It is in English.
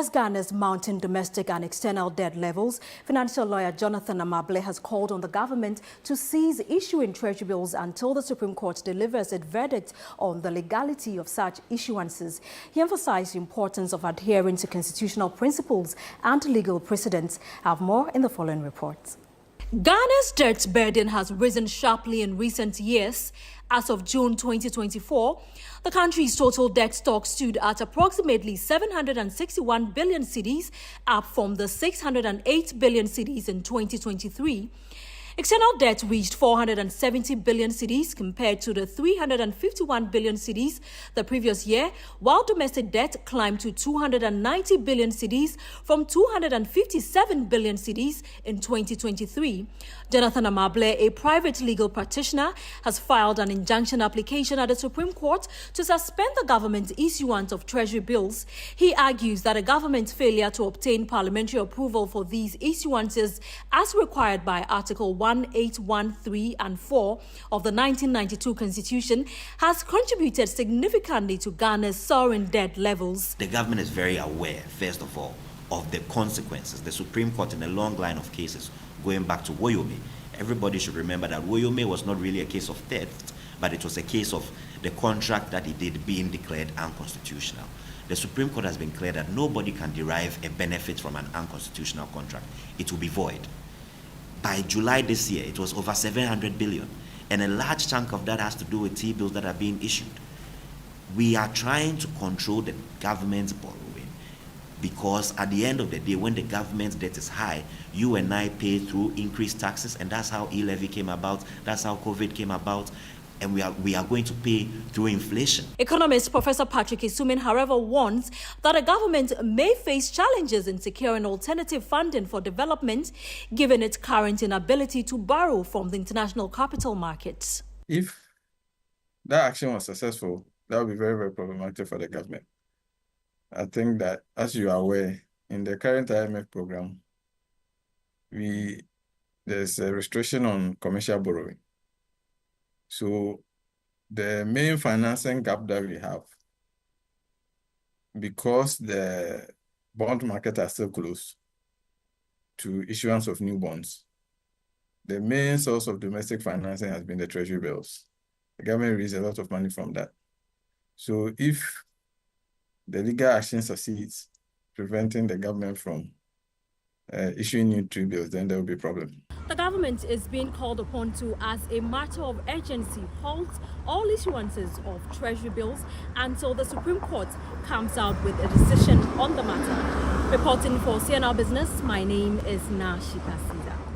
address Ghana's mounting domestic and external debt levels, financial lawyer Jonathan Amable has called on the government to cease issuing treasury bills until the Supreme Court delivers a verdict on the legality of such issuances. He emphasized the importance of adhering to constitutional principles and legal precedents. I have more in the following report. Ghana's debt burden has risen sharply in recent years. As of June 2024, the country's total debt stock stood at approximately 761 billion cedis, up from the 608 billion cedis in 2023. External debt reached 470 billion cedis compared to the 351 billion cedis the previous year, while domestic debt climbed to 290 billion cedis from 257 billion cedis in 2023. Jonathan Amable, a private legal practitioner, has filed an injunction application at the Supreme Court to suspend the government's issuance of treasury bills. He argues that a government's failure to obtain parliamentary approval for these issuances, as required by Article 1813 and 4 of the 1992 Constitution, has contributed significantly to Ghana's soaring debt levels. The government is very aware, first of all, of the consequences. The Supreme Court, in a long line of cases, going back to Woyome, everybody should remember that Woyome was not really a case of theft, but it was a case of the contract that he did being declared unconstitutional. The Supreme Court has been clear that nobody can derive a benefit from an unconstitutional contract. It will be void. By July this year, it was over 700 billion, and a large chunk of that has to do with T-bills that are being issued. We are trying to control the government's borrowing, because at the end of the day, when the government's debt is high, you and I pay through increased taxes, and that's how e-levy came about, that's how COVID came about, and we are going to pay through inflation. Economist Professor Patrick Isumin, however, warns that the government may face challenges in securing alternative funding for development, given its current inability to borrow from the international capital markets. If that action was successful, that would be very, very problematic for the government. I think that, as you are aware, in the current IMF program, there's a restriction on commercial borrowing. So the main financing gap that we have, because the bond market are still closed to issuance of new bonds, the main source of domestic financing has been the treasury bills. The government raised a lot of money from that. So if the legal action succeeds, preventing the government from issuing new T-bills, then there will be a problem. The government is being called upon to, as a matter of urgency, halt all issuances of treasury bills until the Supreme Court comes out with a decision on the matter. Reporting for CNR Business, my name is Nashika Sida.